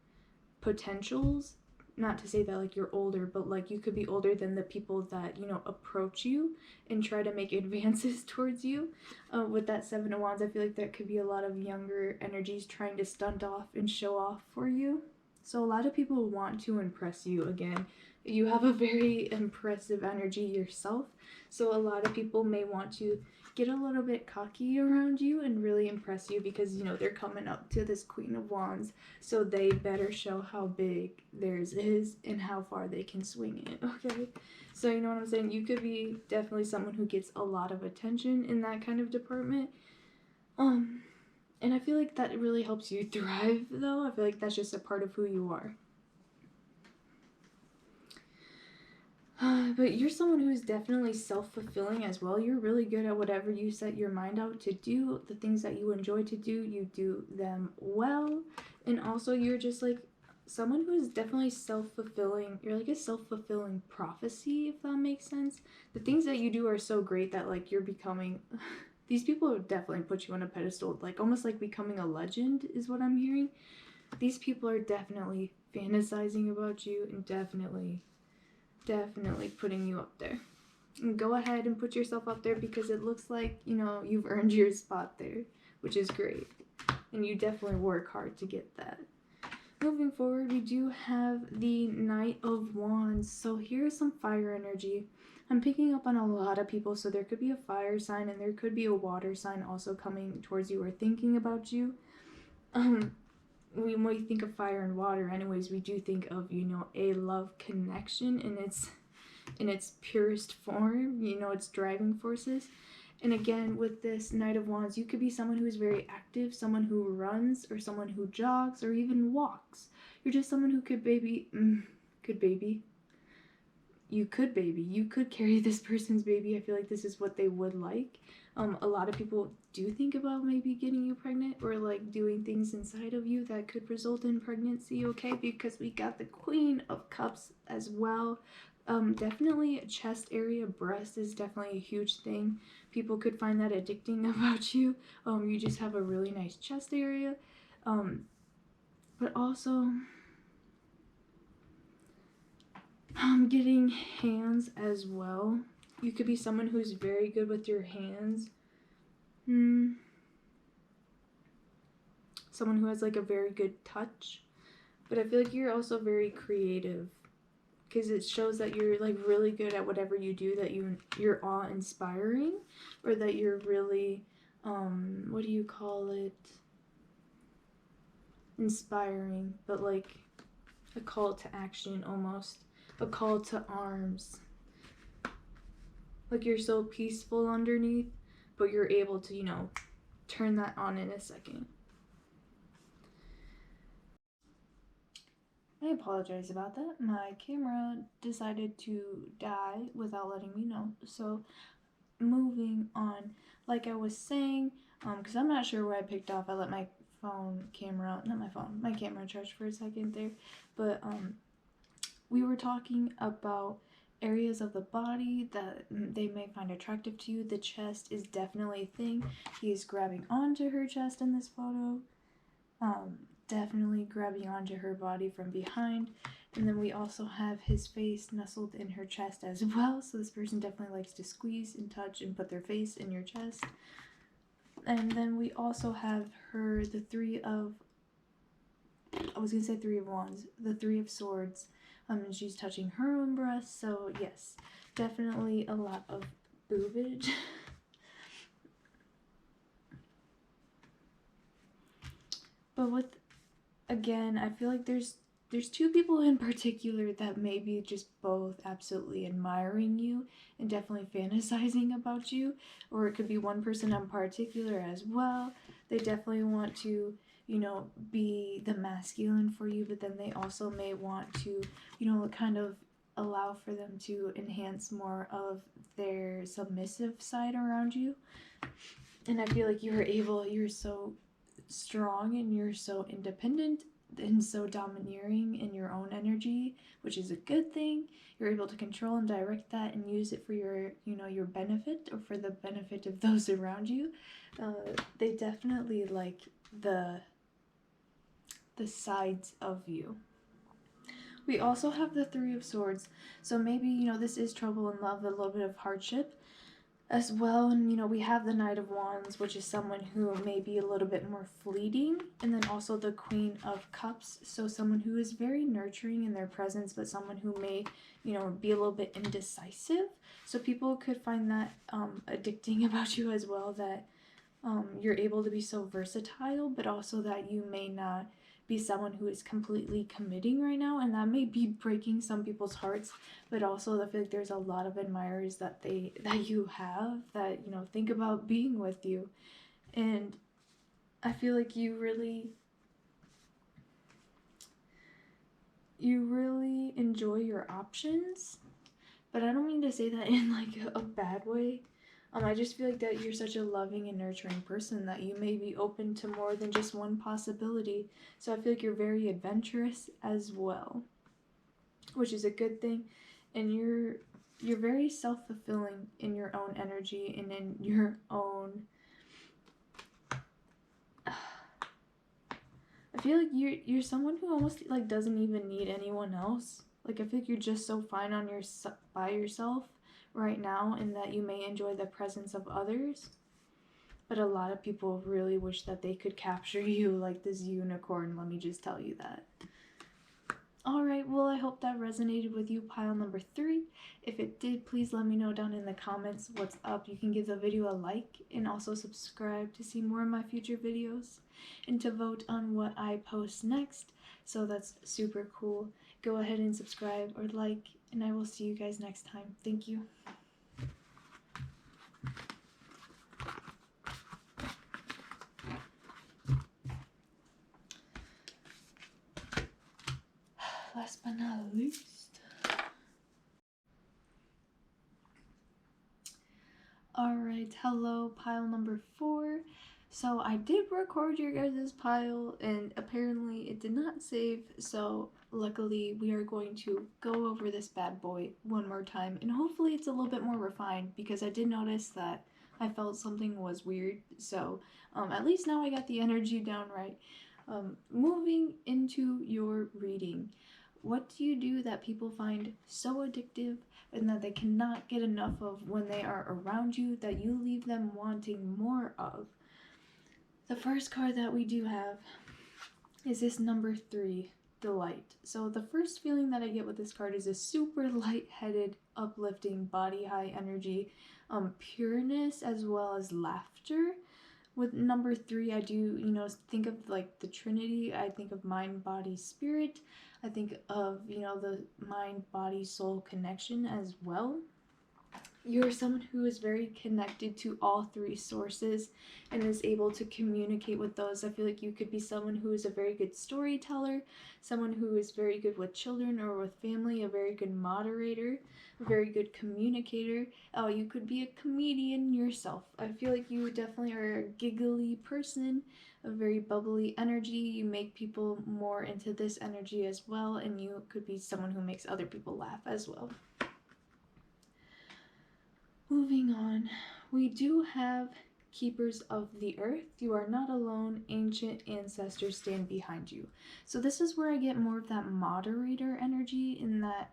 potentials. Not to say that like you're older, but like you could be older than the people that, you know, approach you and try to make advances towards you. With that Seven of Wands, I feel like that could be a lot of younger energies trying to stunt off and show off for you. So a lot of people want to impress you. Again, you have a very impressive energy yourself, so a lot of people may want to get a little bit cocky around you and really impress you, because, you know, they're coming up to this Queen of Wands, so they better show how big theirs is and how far they can swing it, okay? So you know what I'm saying? You could be definitely someone who gets a lot of attention in that kind of department. And I feel like that really helps you thrive, though. I feel like that's just a part of who you are. But you're someone who's definitely self-fulfilling as well. You're really good at whatever you set your mind out to do. The things that you enjoy to do, you do them well. And also you're just like someone who is definitely self-fulfilling. You're like a self-fulfilling prophecy, if that makes sense. The things that you do are so great that like you're becoming... These people would definitely put you on a pedestal, like almost like becoming a legend is what I'm hearing. These people are definitely fantasizing about you and definitely putting you up there. go ahead and put yourself up there, because it looks like, you know, you've earned your spot there, which is great. And you definitely work hard to get that. Moving forward, we do have the Knight of Wands. So here's some fire energy. I'm picking up on a lot of people, so there could be a fire sign and there could be a water sign also coming towards you or thinking about you. When we think of fire and water, anyways, we do think of, you know, a love connection in its purest form, you know, its driving forces. And again, with this Knight of Wands, you could be someone who is very active, someone who runs, or someone who jogs, or even walks. You're just someone who could you could carry this person's baby. I feel like this is what they would like. A lot of people do think about maybe getting you pregnant, or like doing things inside of you that could result in pregnancy, okay? Because we got the Queen of Cups as well. Definitely chest area, breast is definitely a huge thing. People could find that addicting about you. You just have a really nice chest area. But also, getting hands as well. You could be someone who's very good with your hands. Someone who has like a very good touch. But I feel like you're also very creative, because it shows that you're like really good at whatever you do, that you're awe-inspiring, or that you're really what do you call it, inspiring, but like a call to action, almost a call to arms. Like you're so peaceful underneath, but you're able to, you know, turn that on in a second. I apologize about that. My camera decided to die without letting me know. So moving on, like I was saying, because I'm not sure where I picked off. I let my camera charge for a second there. But we were talking about areas of the body that they may find attractive to you. The chest is definitely a thing. He is grabbing onto her chest in this photo. Definitely grabbing onto her body from behind. And then we also have his face nestled in her chest as well. So this person definitely likes to squeeze and touch and put their face in your chest. And then we also have her, the Three of Wands, the Three of Swords. And she's touching her own breast. So yes, definitely a lot of boobage. But again, I feel like there's two people in particular that may be just both absolutely admiring you and definitely fantasizing about you, or it could be one person in particular as well. They definitely want to, you know, be the masculine for you, but then they also may want to, you know, kind of allow for them to enhance more of their submissive side around you. And I feel like you're so strong and you're so independent and so domineering in your own energy, which is a good thing. You're able to control and direct that and use it for your, you know, your benefit, or for the benefit of those around you. They definitely like the sides of you. We also have the Three of Swords. So maybe, you know, this is trouble in love, a little bit of hardship as well. And you know, we have the Knight of Wands, which is someone who may be a little bit more fleeting, and then also the Queen of Cups, so someone who is very nurturing in their presence, but someone who may, you know, be a little bit indecisive. So people could find that addicting about you as well, that you're able to be so versatile, but also that you may not be someone who is completely committing right now, and that may be breaking some people's hearts. But also I feel like there's a lot of admirers that you have, that, you know, think about being with you. And I feel like you really enjoy your options, but I don't mean to say that in like a bad way. I just feel like that you're such a loving and nurturing person that you may be open to more than just one possibility. So I feel like you're very adventurous as well, which is a good thing. And you're very self-fulfilling in your own energy and in your own... I feel like you're someone who almost like doesn't even need anyone else. Like I feel like you're just so fine by yourself, right now, and that you may enjoy the presence of others. But a lot of people really wish that they could capture you like this unicorn, let me just tell you that. Alright, well, I hope that resonated with you, pile number 3. If it did, please let me know down in the comments what's up. You can give the video a like and also subscribe to see more of my future videos and to vote on what I post next. So that's super cool. Go ahead and subscribe or like, and I will see you guys next time. Thank you. Last but not least. Alright, hello, pile number 4. So I did record your guys' pile, and apparently it did not save, so luckily we are going to go over this bad boy one more time, and hopefully it's a little bit more refined, because I did notice that I felt something was weird, so at least now I got the energy down right. Moving into your reading. What do you do that people find so addictive and that they cannot get enough of when they are around you, that you leave them wanting more of? The first card that we do have is this number 3, Delight. So the first feeling that I get with this card is a super lightheaded, uplifting, body-high energy, pureness as well as laughter. With number 3, I do, think of like the Trinity. I think of mind, body, spirit. I think of, the mind, body, soul connection as well. You're someone who is very connected to all 3 sources and is able to communicate with those. I feel like you could be someone who is a very good storyteller, someone who is very good with children or with family, a very good moderator, a very good communicator. You could be a comedian yourself. I feel like you definitely are a giggly person, a very bubbly energy. You make people more into this energy as well, and you could be someone who makes other people laugh as well. Moving on, we do have Keepers of the Earth. You are not alone. Ancient ancestors stand behind you. So this is where I get more of that moderator energy in that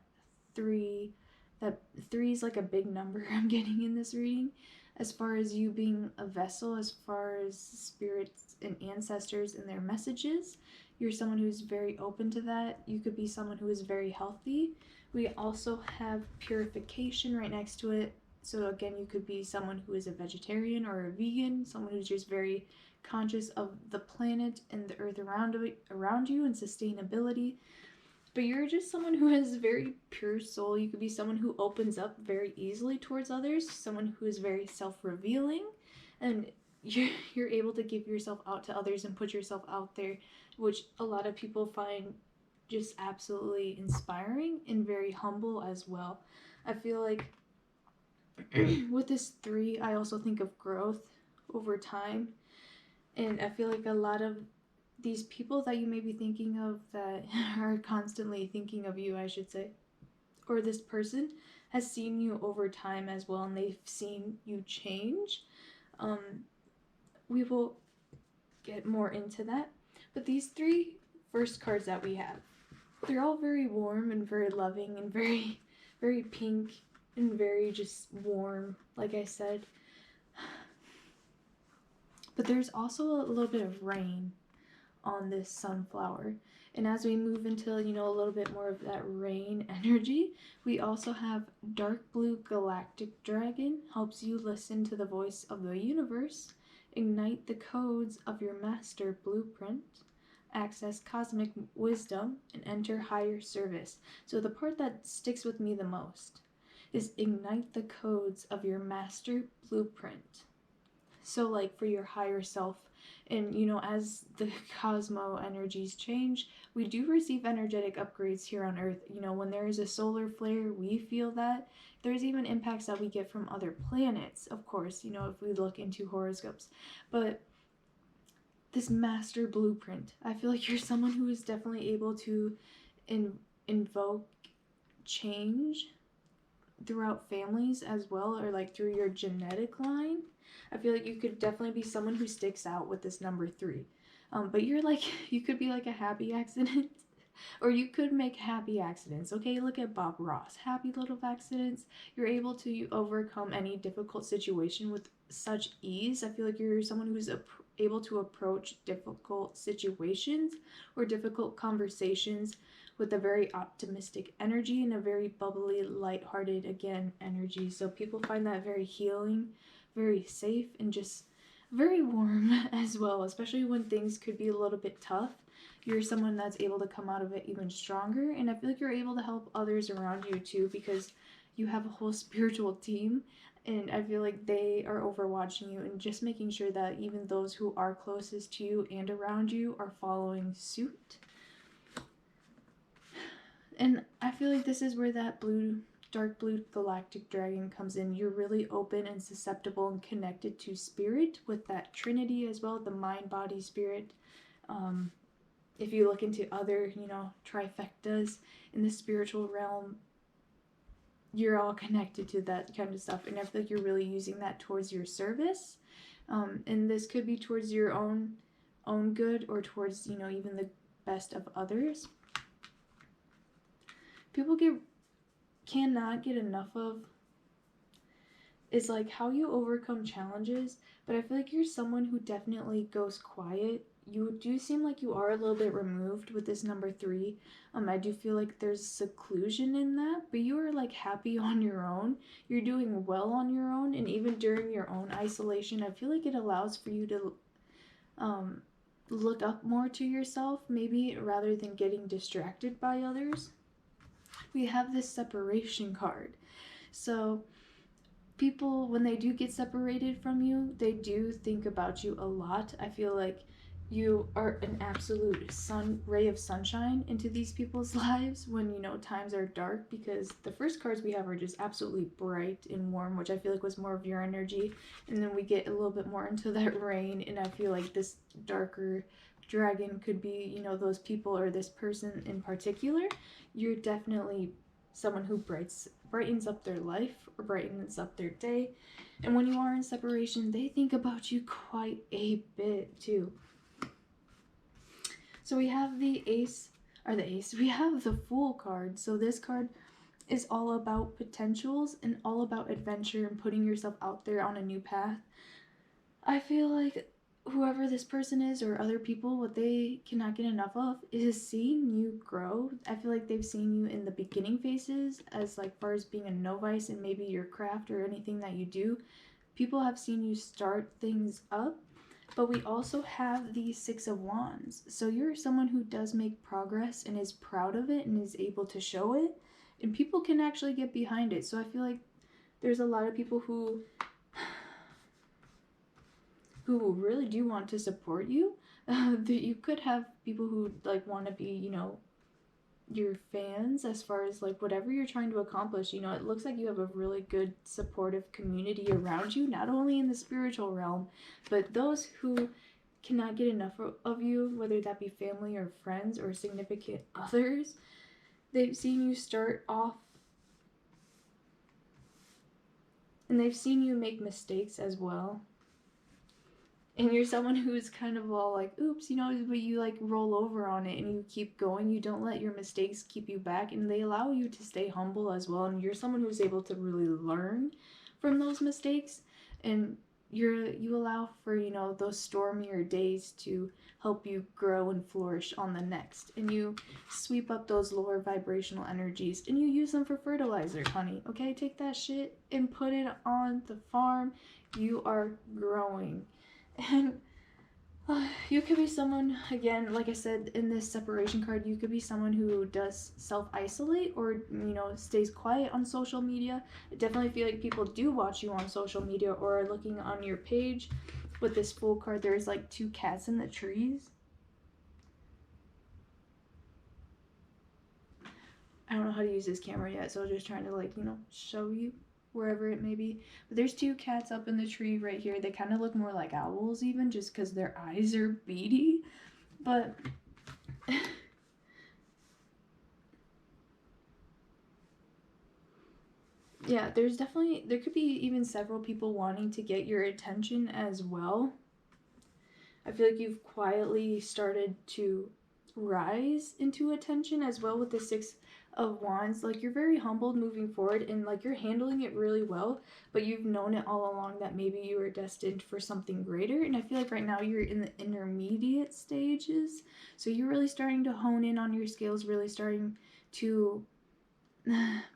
3. That 3 is like a big number I'm getting in this reading. As far as you being a vessel, as far as spirits and ancestors and their messages, you're someone who's very open to that. You could be someone who is very healthy. We also have purification right next to it. So again, you could be someone who is a vegetarian or a vegan, someone who's just very conscious of the planet and the earth around you and sustainability. But you're just someone who has a very pure soul. You could be someone who opens up very easily towards others, someone who is very self-revealing, and you're able to give yourself out to others and put yourself out there, which a lot of people find just absolutely inspiring and very humble as well. I feel like with this 3, I also think of growth over time, and I feel like a lot of these people that you may be thinking of that are constantly thinking of you, I should say, or this person has seen you over time as well, and they've seen you change. We will get more into that, but these 3 first cards that we have, they're all very warm and very loving and very, very pink and very just warm, like I said. But there's also a little bit of rain on this sunflower, and as we move into, a little bit more of that rain energy, we also have dark blue galactic dragon. Helps you listen to the voice of the universe, ignite the codes of your master blueprint, access cosmic wisdom, and enter higher service. So the part that sticks with me the most is ignite the codes of your master blueprint. So like for your higher self, and as the cosmo energies change, we do receive energetic upgrades here on Earth. When there is a solar flare, we feel that. There's even impacts that we get from other planets, of course, if we look into horoscopes. But this master blueprint, I feel like you're someone who is definitely able to invoke change throughout families as well, or like through your genetic line. I feel like you could definitely be someone who sticks out with this number 3. But you could be like a happy accident. Or you could make happy accidents. Okay, look at Bob Ross. Happy little accidents. You're able to overcome any difficult situation with such ease. I feel like you're someone who's able to approach difficult situations or difficult conversations with a very optimistic energy and a very bubbly, lighthearted, again, energy. So people find that very healing, very safe, and just very warm as well, especially when things could be a little bit tough. You're someone that's able to come out of it even stronger, and I feel like you're able to help others around you too, because you have a whole spiritual team, and I feel like they are overwatching you and just making sure that even those who are closest to you and around you are following suit. And I feel like this is where that dark blue galactic dragon comes in. You're really open and susceptible and connected to spirit with that Trinity as well, the mind, body, spirit. If you look into other, trifectas in the spiritual realm, you're all connected to that kind of stuff. And I feel like you're really using that towards your service. And this could be towards your own good, or towards, even the best of others. People cannot get enough of is like how you overcome challenges, but I feel like you're someone who definitely goes quiet. You do seem like you are a little bit removed with this number 3. I do feel like there's seclusion in that, but you are like happy on your own. You're doing well on your own, and even during your own isolation, I feel like it allows for you to look up more to yourself, maybe, rather than getting distracted by others. We have this separation card. So people, when they do get separated from you, they do think about you a lot. I feel like you are an absolute ray of sunshine into these people's lives when, times are dark, because the first cards we have are just absolutely bright and warm, which I feel like was more of your energy. And then we get a little bit more into that rain, and I feel like this darker dragon could be, those people or this person in particular. You're definitely someone who brightens up their life or brightens up their day. And when you are in separation, they think about you quite a bit too. So we have we have the Fool card. So this card is all about potentials and all about adventure and putting yourself out there on a new path. I feel like whoever this person is, or other people, what they cannot get enough of is seeing you grow. I feel like they've seen you in the beginning phases, as like far as being a novice and maybe your craft or anything that you do. People have seen you start things up, but we also have the 6 of Wands. So you're someone who does make progress and is proud of it and is able to show it, and people can actually get behind it. So I feel like there's a lot of people who really do want to support you. You could have people who like want to be, your fans, as far as like whatever you're trying to accomplish. It looks like you have a really good supportive community around you, not only in the spiritual realm, but those who cannot get enough of you, whether that be family or friends or significant others. They've seen you start off, and they've seen you make mistakes as well. And you're someone who's kind of all like, oops, but you like roll over on it and you keep going. You don't let your mistakes keep you back, and they allow you to stay humble as well. And you're someone who's able to really learn from those mistakes, and you allow for, those stormier days to help you grow and flourish on the next. And you sweep up those lower vibrational energies and you use them for fertilizer, honey. Okay, take that shit and put it on the farm. You are growing. And you could be someone, again, like I said, in this separation card, you could be someone who does self-isolate or, stays quiet on social media. I definitely feel like people do watch you on social media or are looking on your page. With this Fool card, there's like 2 cats in the trees. I don't know how to use this camera yet, so I'm just trying to show you wherever it may be. But there's 2 cats up in the tree right here. They kind of look more like owls even, just because their eyes are beady. But yeah, there could be even several people wanting to get your attention as well. I feel like you've quietly started to rise into attention as well with the Six of Wands. Like, you're very humbled moving forward, and like you're handling it really well, but you've known it all along that maybe you were destined for something greater. And I feel like right now you're in the intermediate stages, so you're really starting to hone in on your skills, really starting to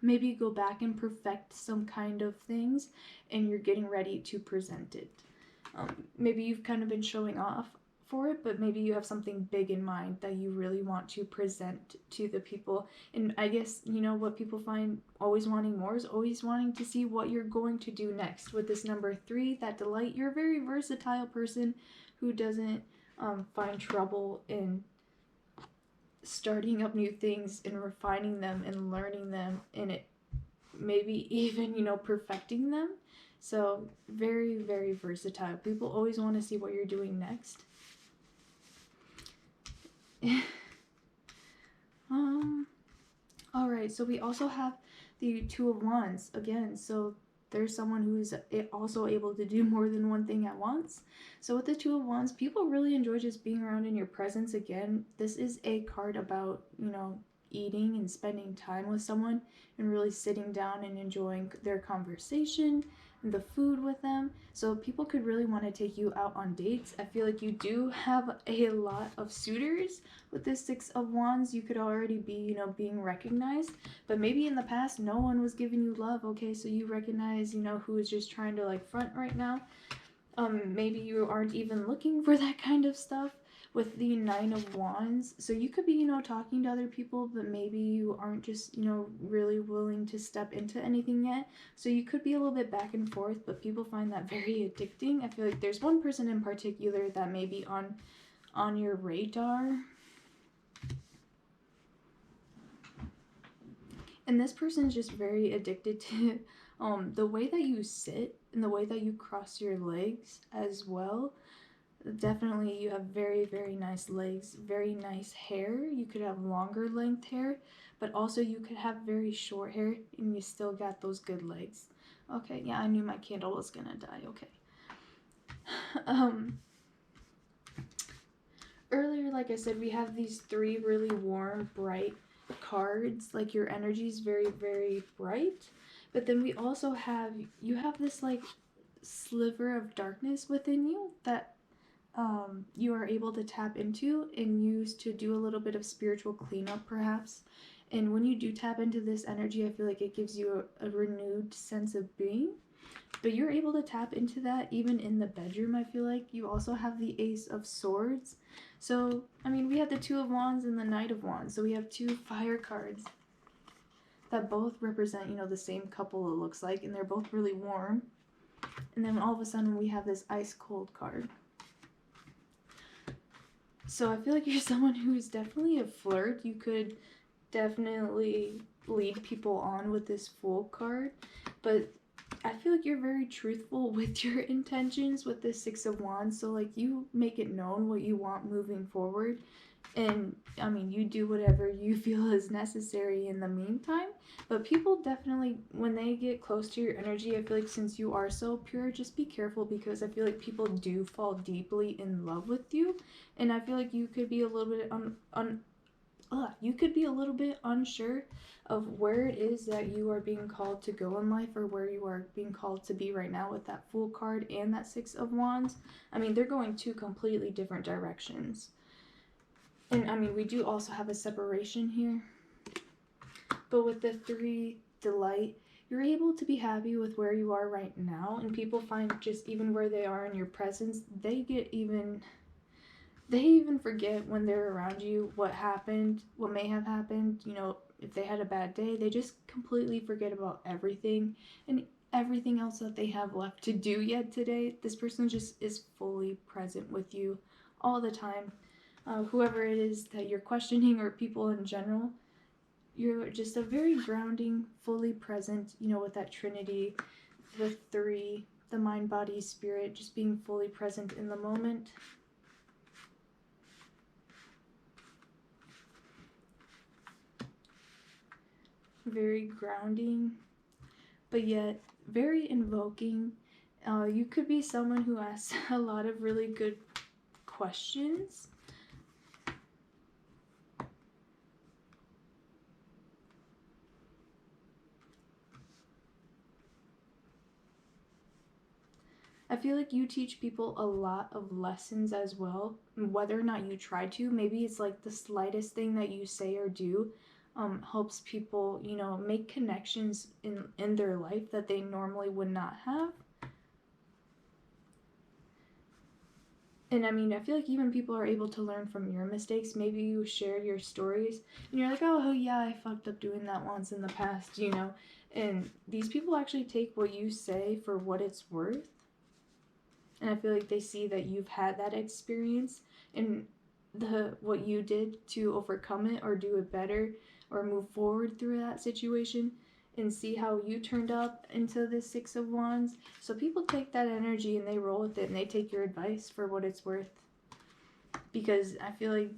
maybe go back and perfect some kind of things, and you're getting ready to present it. Maybe you've kind of been showing off for it, but maybe you have something big in mind that you really want to present to the people. And I guess, you know, what people find always wanting more is always wanting to see what you're going to do next. With this number 3, that delight, you're a very versatile person who doesn't find trouble in starting up new things and refining them and learning them, and it maybe even, you know, perfecting them. So very, very versatile. People always want to see what you're doing next. All right, so we also have the Two of Wands again. So there's someone who's also able to do more than one thing at once. So with the Two of Wands, people really enjoy just being around in your presence. Again, this is a card about, you know, eating and spending time with someone and really sitting down and enjoying their conversation and the food with them. So people could really want to take you out on dates. I feel like you do have a lot of suitors with this Six of Wands. You could already be, you know, being recognized, but maybe in the past no one was giving you love. Okay, so you recognize, you know, who is just trying to like front right now. Maybe you aren't even looking for that kind of stuff with the Nine of Wands. So you could be, you know, talking to other people, but maybe you aren't just, you know, really willing to step into anything yet. So you could be a little bit back and forth, but people find that very addicting. I feel like there's one person in particular that may be on your radar. And this person is just very addicted to the way that you sit and the way that you cross your legs as well. Definitely you have very, very nice legs, very nice hair. You could have longer length hair, but also you could have very short hair and you still got those good legs. Okay, yeah, I knew my candle was gonna die. Okay. Earlier, like I said, we have these 3 really warm, bright cards. Like, your energy is very, very bright, but then we also have, you have this like sliver of darkness within you that you are able to tap into and use to do a little bit of spiritual cleanup perhaps. And when you do tap into this energy, I feel like it gives you a renewed sense of being. But you're able to tap into that even in the bedroom, I feel like. You also have the Ace of Swords. So, I mean, we have the Two of Wands and the Knight of Wands. So we have 2 fire cards that both represent, you know, the same couple, it looks like. And they're both really warm. And then all of a sudden we have this ice cold card. So I feel like you're someone who's definitely a flirt. You could definitely lead people on with this Fool card. But I feel like you're very truthful with your intentions with this Six of Wands. So like, you make it known what you want moving forward. And I mean, you do whatever you feel is necessary in the meantime. But people definitely, when they get close to your energy, I feel like since you are so pure, just be careful, because I feel like people do fall deeply in love with you. And I feel like you could be a little bit you could be a little bit unsure of where it is that you are being called to go in life, or where you are being called to be right now with that Fool card and that Six of Wands. I mean, they're going 2 completely different directions. And I mean, we do also have a separation here. But with the 3 delight, you're able to be happy with where you are right now. And people find just even where they are in your presence, they even forget when they're around you what happened, what may have happened. You know, if they had a bad day, they just completely forget about everything and everything else that they have left to do yet today. This person just is fully present with you all the time. Whoever it is that you're questioning, or people in general, you're just a very grounding, fully present, you know, with that Trinity, the 3, the mind, body, spirit, just being fully present in the moment. Very grounding, but yet very invoking. You could be someone who asks a lot of really good questions. I feel like you teach people a lot of lessons as well, whether or not you try to. Maybe it's like the slightest thing that you say or do helps people, you know, make connections in their life that they normally would not have. And I mean, I feel like even people are able to learn from your mistakes. Maybe you share your stories and you're like, oh yeah, I fucked up doing that once in the past, you know. And these people actually take what you say for what it's worth. And I feel like they see that you've had that experience and what you did to overcome it or do it better or move forward through that situation, and see how you turned up into the Six of Wands. So people take that energy and they roll with it and they take your advice for what it's worth. Because I feel like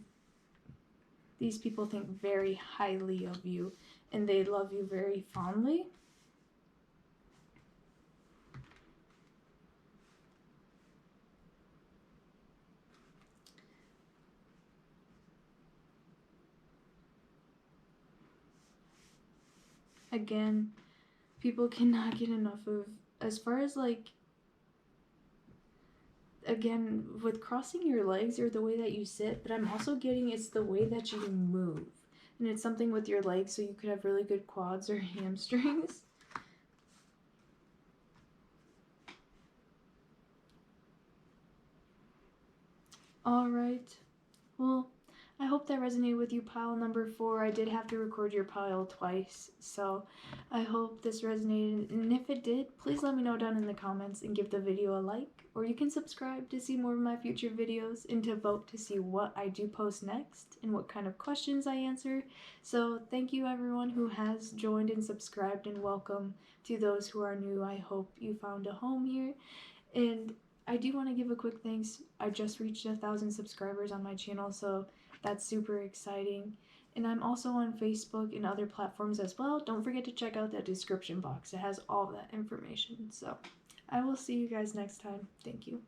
these people think very highly of you and they love you very fondly. Again, people cannot get enough of, as far as like, again, with crossing your legs or the way that you sit, but I'm also getting it's the way that you move. And it's something with your legs, so you could have really good quads or hamstrings. Alright. Well, I hope that resonated with you, pile number 4. I did have to record your pile twice, so I hope this resonated. And if it did, please let me know down in the comments and give the video a like. Or you can subscribe to see more of my future videos and to vote to see what I do post next and what kind of questions I answer. So thank you everyone who has joined and subscribed, and welcome to those who are new. I hope you found a home here. And I do want to give a quick thanks. I just reached 1,000 subscribers on my channel, so that's super exciting. And I'm also on Facebook and other platforms as well. Don't forget to check out that description box. It has all that information. So I will see you guys next time. Thank you.